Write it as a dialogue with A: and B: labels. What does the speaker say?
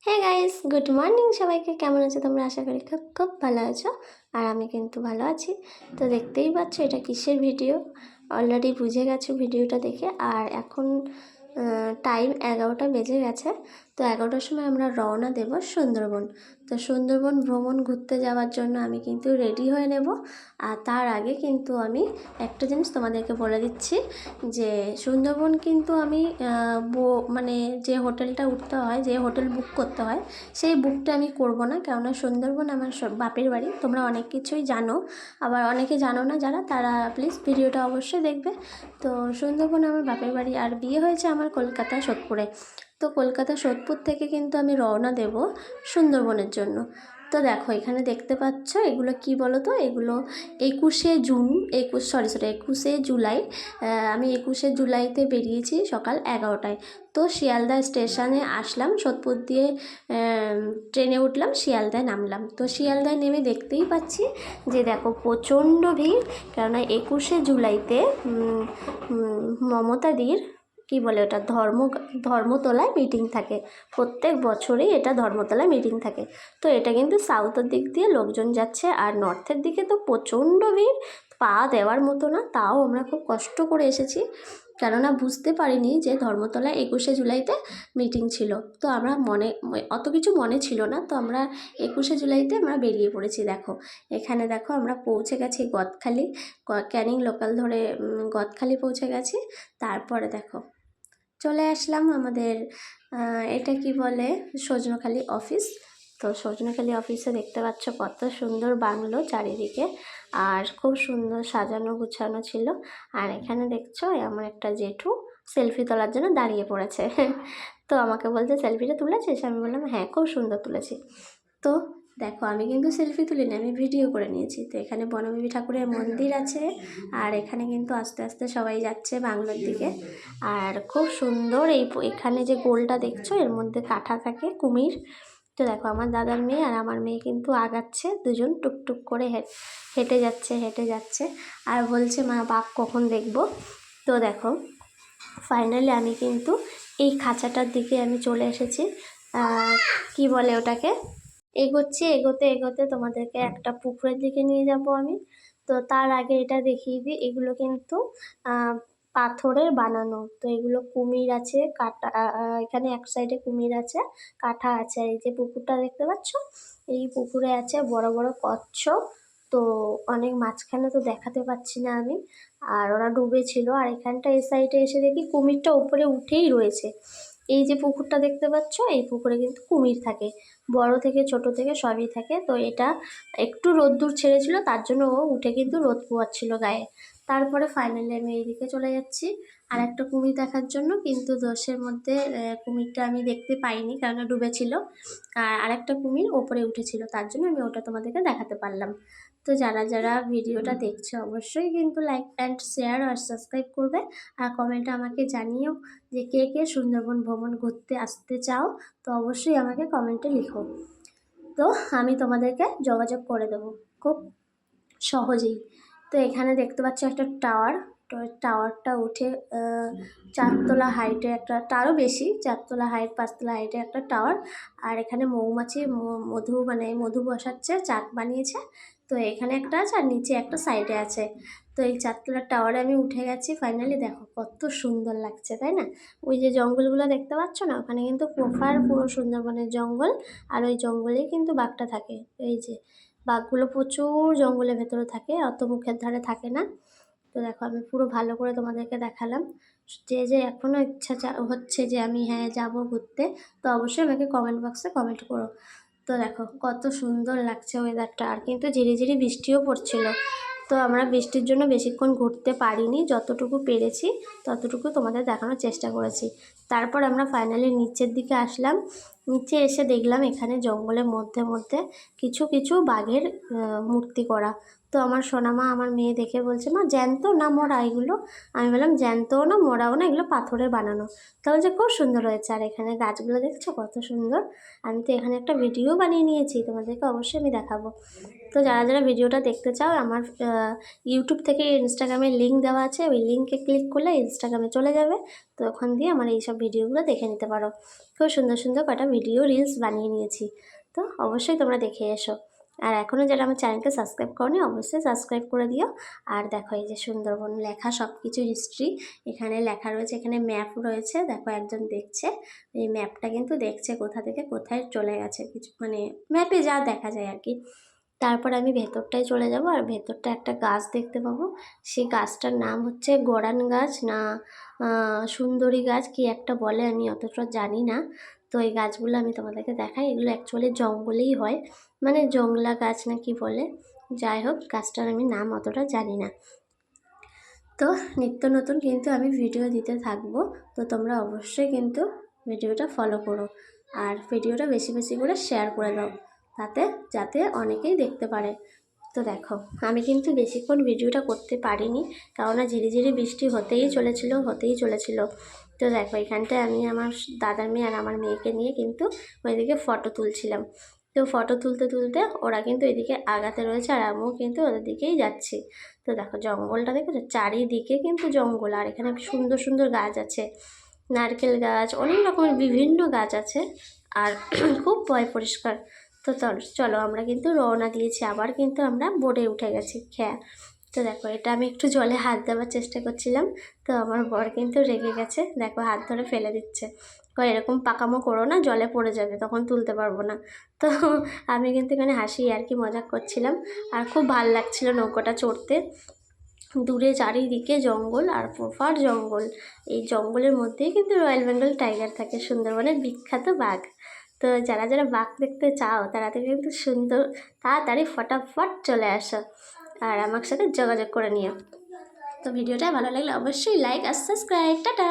A: Hey guys, good morning সবাইকে। কেমন আছো তোমরা? আশা করি খুব খুব ভালো আছো। আর আমি কিন্তু ভালো আছি। তো দেখতেই পাচ্ছ এটা কিসের ভিডিও, অলরেডি বুঝে গেছো ভিডিওটা দেখে। আর এখন টাইম 11টা বেজে গেছে। তো 11টার সময় আমরা রওনা দেব সুন্দরবন। তো সুন্দরবন ভ্রমণ ঘুরতে যাওয়ার জন্য আমি কিন্তু রেডি হয়ে নেব। আর তার আগে কিন্তু আমি একটা জিনিস তোমাদেরকে বলে দিচ্ছি যে সুন্দরবন কিন্তু আমি মানে যে হোটেলটা উঠতে হয়, যে হোটেল বুক করতে হয়, সেই বুকটা আমি করব না। কেননা সুন্দরবন আমার বাপের বাড়ি। তোমরা অনেক কিছুই জানো, আবার অনেকে জানো না যারা, তারা প্লিজ ভিডিওটা অবশ্যই দেখবে। তো সুন্দরবন আমার বাপের বাড়ি, আর বিয়ে হয়েছে আমার কলকাতা সোদপুরে। তো কলকাতা সোদপুর থেকে কিন্তু আমি রওনা দেব সুন্দরবনের জন্য। তো দেখো এখানে দেখতে পাচ্ছ এগুলো কি বলো তো, এগুলো 21শে জুলাই। আমি 21শে জুলাইতে বেরিয়েছি সকাল 11টায়। তো শিয়ালদা স্টেশনে আসলাম, সোদপুর দিয়ে ট্রেনে উঠলাম, শিয়ালদায় নামলাম। তো শিয়ালদায় নেমে দেখতেই পাচ্ছি যে দেখো প্রচণ্ড ভিড়। কেননা 21শে জুলাইতে মমতাদির কি বলে ওটা, ধর্মতলায় মিটিং থাকে। প্রত্যেক বছরই এটা ধর্মতলায় মিটিং থাকে। তো এটা কিন্তু সাউথের দিক দিয়ে লোকজন যাচ্ছে, আর নর্থের দিকে তো প্রচণ্ড ভিড়, পা দেওয়ার মতো না। তাও আমরা খুব কষ্ট করে এসেছি, কেননা বুঝতে পারিনি যে ধর্মতলায় 21শে জুলাইতে মিটিং ছিল। তো আমরা অত কিছু মনে ছিল না। তো আমরা 21শে জুলাইতে আমরা বেরিয়ে পড়েছি। দেখো এখানে দেখো আমরা পৌঁছে গেছি গদখালি, ক্যানিং লোকাল ধরে গদখালি পৌঁছে গেছি। তারপরে দেখো চলে আসলাম আমাদের এটা কি বলে, সজনখালি অফিস। তো সজনখালি অফিসে দেখতে পাচ্ছ কত সুন্দর বাংলো চারিদিকে, আর খুব সুন্দর সাজানো গুছানো ছিল। আর এখানে দেখছো আমার একটা জেঠু সেলফি তোলার জন্য দাঁড়িয়ে পড়েছে। তো আমাকে বলছে সেলফিটা তুলেছিস? আমি বললাম হ্যাঁ, খুব সুন্দর তুলেছি। তো দেখো আমি কিন্তু সেলফি তুলিনি, আমি ভিডিও করে নিয়েছি। তো এখানে বনদেবী ঠাকুরের মন্দির আছে, আর এখানে কিন্তু আস্তে আস্তে সবাই যাচ্ছে বাংলোর দিকে। আর খুব সুন্দর এখানে যে গোলটা দেখছো, এর মধ্যে কাঁঠা থাকে, কুমির। তো দেখো আমার দাদার মেয়ে আর আমার মেয়ে কিন্তু আগাচ্ছে, দুজন টুকটুক করে হেঁটে যাচ্ছে আর বলছে মা বাঘ কখন দেখবো। তো দেখো ফাইনালি আমি কিন্তু এই খাঁচাটার দিকে আমি চলে এসেছি। কি বলে ওটাকে, এগোতে এগোতে তোমাদেরকে একটা পুকুরের দিকে নিয়ে যাব আমি। তো তার আগে এটা দেখিয়ে দিই, এগুলো কিন্তু পাথরের বানানো। তো এগুলো কুমির আছে, কাটা এখানে এক সাইডে কুমির আছে, কাঁঠা আছে। আর এই যে পুকুরটা দেখতে পাচ্ছ, এই পুকুরে আছে বড় বড় কচ্ছপ। তো অনেক মাঝখানে তো দেখাতে পাচ্ছি না আমি, আর ওরা ডুবেছিল। আর এখানটা এই সাইডে এসে দেখি কুমিরটা উপরে উঠেই রয়েছে। এই যে পুকুরটা দেখতে পাচ্ছ, এই পুকুরে কিন্তু কুমির থাকে, বড় থেকে ছোট থেকে সবই থাকে। তো এটা একটু রোদ্দুর ছেড়েছিল, তার জন্য ও উঠে কিন্তু রোদ পোয়াচ্ছিল গায়ে। তারপরে ফাইনালি আমি এইদিকে চলে যাচ্ছি আর একটা কুমির দেখার জন্য, কিন্তু দোষের মধ্যে কুমিরটা আমি দেখতে পাইনি, কারণ ডুবেছিল। আর আরেকটা কুমির ওপরে উঠেছিল, তার জন্য আমি ওটা তোমাদেরকে দেখাতে পারলাম। তো যারা যারা ভিডিওটা দেখছে অবশ্যই কিন্তু লাইক অ্যান্ড শেয়ার আর সাবস্ক্রাইব করবে। আর কমেন্টে আমাকে জানিও যে কে কে সুন্দরবন ভ্রমণ ঘুরতে আসতে চাও। তো অবশ্যই আমাকে কমেন্টে লিখো, তো আমি তোমাদেরকে যোগাযোগ করে দেবো খুব সহজেই। তো এখানে দেখতে পাচ্ছ একটা টাওয়ার। তো টাওয়ারটা উঠে 4তলা হাইটে একটা, তারও বেশি, 4তলা হাইট 5তলা হাইটে একটা টাওয়ার। আর এখানে মৌমাছি মধু বসাচ্ছে, চাক বানিয়েছে। তো এখানে একটা আছে আর নিচে একটা সাইডে আছে। তো এই 4তলার টাওয়ারে আমি উঠে গেছি ফাইনালি। দেখো কত সুন্দর লাগছে, তাই না? ওই যে জঙ্গলগুলো দেখতে পাচ্ছ না, ওখানে কিন্তু পুরো সুন্দরবনের জঙ্গল। আর ওই জঙ্গলেই কিন্তু বাঘটা থাকে। এই যে বাঘগুলো প্রচুর জঙ্গলের ভেতরে থাকে, অত মুখের ধারে থাকে না। তো দেখো আমি পুরো ভালো করে তোমাদেরকে দেখালাম। যে যে এখনও ইচ্ছা হচ্ছে যে আমি হ্যাঁ যাব ঘুরতে, তো অবশ্যই আমাকে কমেন্ট বক্সে কমেন্ট করো। তো দেখো কত সুন্দর লাগছে ওয়েদারটা, আর কিন্তু ঝিরিঝিরি বৃষ্টিও পড়ছিল। তো আমরা বৃষ্টির জন্য বেশিক্ষণ ঘুরতে পারিনি, যতটুকু পেরেছি ততটুকু তোমাদের দেখানোর চেষ্টা করেছি। তারপর আমরা ফাইনালি নিচের দিকে আসলাম। নিচে এসে দেখলাম এখানে জঙ্গলের মধ্যে মধ্যে কিছু কিছু বাঘের মূর্তি করা। তো আমার সোনামা আমার মেয়ে দেখে বলছে, মা জ্যান্ত না মরা এগুলো? আমি বললাম জ্যান্তও না মরাও না, এগুলো পাথরে বানানো। তো বলছে খুব সুন্দর হয়েছে। আর এখানে গাছগুলো দেখছো কত সুন্দর। আমি তো এখানে একটা ভিডিও বানিয়ে নিয়েছি, তোমাদেরকে অবশ্যই আমি দেখাবো। তো যারা যারা ভিডিওটা দেখতে চাও, আমার ইউটিউব থেকে ইনস্টাগ্রামের লিঙ্ক দেওয়া আছে, ওই লিঙ্কে ক্লিক করলে ইনস্টাগ্রামে চলে যাবে। তো ওখান দিয়ে আমার এইসব ভিডিওগুলো দেখে নিতে পারো। খুব সুন্দর সুন্দর কটা ভিডিও রিলস বানিয়ে নিয়েছি, তো অবশ্যই তোমরা দেখে এসো। আর এখনও যারা আমার চ্যানেলকে সাবস্ক্রাইব করনি, অবশ্যই সাবস্ক্রাইব করে দিও। আর দেখো এই যে সুন্দরবন লেখা সব কিছু হিস্ট্রি এখানে লেখা রয়েছে, এখানে ম্যাপ রয়েছে। দেখো একজন দেখছে, এই ম্যাপটা কিন্তু দেখছে কোথা থেকে কোথায় চলে গেছে, কিছু মানে ম্যাপে যা দেখা যায় আর কি। তারপর আমি ভেতরটায় চলে যাব, আর ভেতরটা একটা গাছ দেখতে পাবো। সেই গাছটার নাম হচ্ছে গরান গাছ না সুন্দরী গাছ কি একটা বলে, আমি অতটা জানি না। তো এই গাছগুলো আমি তোমাদেরকে দেখাই। এগুলো অ্যাকচুয়ালি জঙ্গলেই হয়, মানে জংলা গাছ না কি বলে, যাই হোক গাছটার আমি নাম অতটা জানি না। তো নিত্য নতুন কিন্তু আমি ভিডিও দিতে থাকবো, তো তোমরা অবশ্যই কিন্তু ভিডিওটা ফলো করো, আর ভিডিওটা বেশি বেশি করে শেয়ার করে দাও, যাতে অনেকেই দেখতে পারে। তো দেখো আমি কিন্তু বেশিক্ষণ ভিডিওটা করতে পারিনি, কেননা ঝিরিঝিরি বৃষ্টি হতেই চলেছিল। তো দেখো এখানটায় আমি আমার দাদার মেয়ে আর আমার মেয়েকে নিয়ে কিন্তু ওইদিকে ফটো তুলছিলাম। তো ফটো তুলতে তুলতে ওরা কিন্তু এদিকে আগাতে রয়েছে, আর আমিও কিন্তু ওদের দিকেই যাচ্ছি। তো দেখো জঙ্গলটা দেখেছো, চারিদিকে কিন্তু জঙ্গল, আর এখানে সুন্দর সুন্দর গাছ আছে, নারকেল গাছ, অনেক রকমের বিভিন্ন গাছ আছে, আর খুব পরিষ্কার। তো চলো আমরা কিন্তু রওনা দিয়েছি, আবার কিন্তু আমরা বোটে উঠে গেছি খেয়া। তো দেখো এটা আমি একটু জলে হাত দেওয়ার চেষ্টা করছিলাম, তো আমার বর কিন্তু রেগে গেছে, দেখো হাত ধরে ফেলে দিচ্ছে, এরকম পাকামো করো না, জলে পড়ে যাবে, তখন তুলতে পারবো না। তো আমি কিন্তু এখানে হাসি আর কি মজাক করছিলাম, আর খুব ভাল লাগছিল নৌকোটা চড়তে। দূরে চারিদিকে জঙ্গল আর প্রপার জঙ্গল, এই জঙ্গলের মধ্যেই কিন্তু রয়্যাল বেঙ্গল টাইগার থাকে, সুন্দরবনের বিখ্যাত বাঘ। তো যারা যারা বাঘ দেখতে চাও তারা কিন্তু তাড়াতাড়ি ফটাফট চলে আসো, আর আমার সাথে যোগাযোগ করে নিও। তো ভিডিওটা ভালো লাগলে অবশ্যই লাইক আর সাবস্ক্রাইব। টাটা।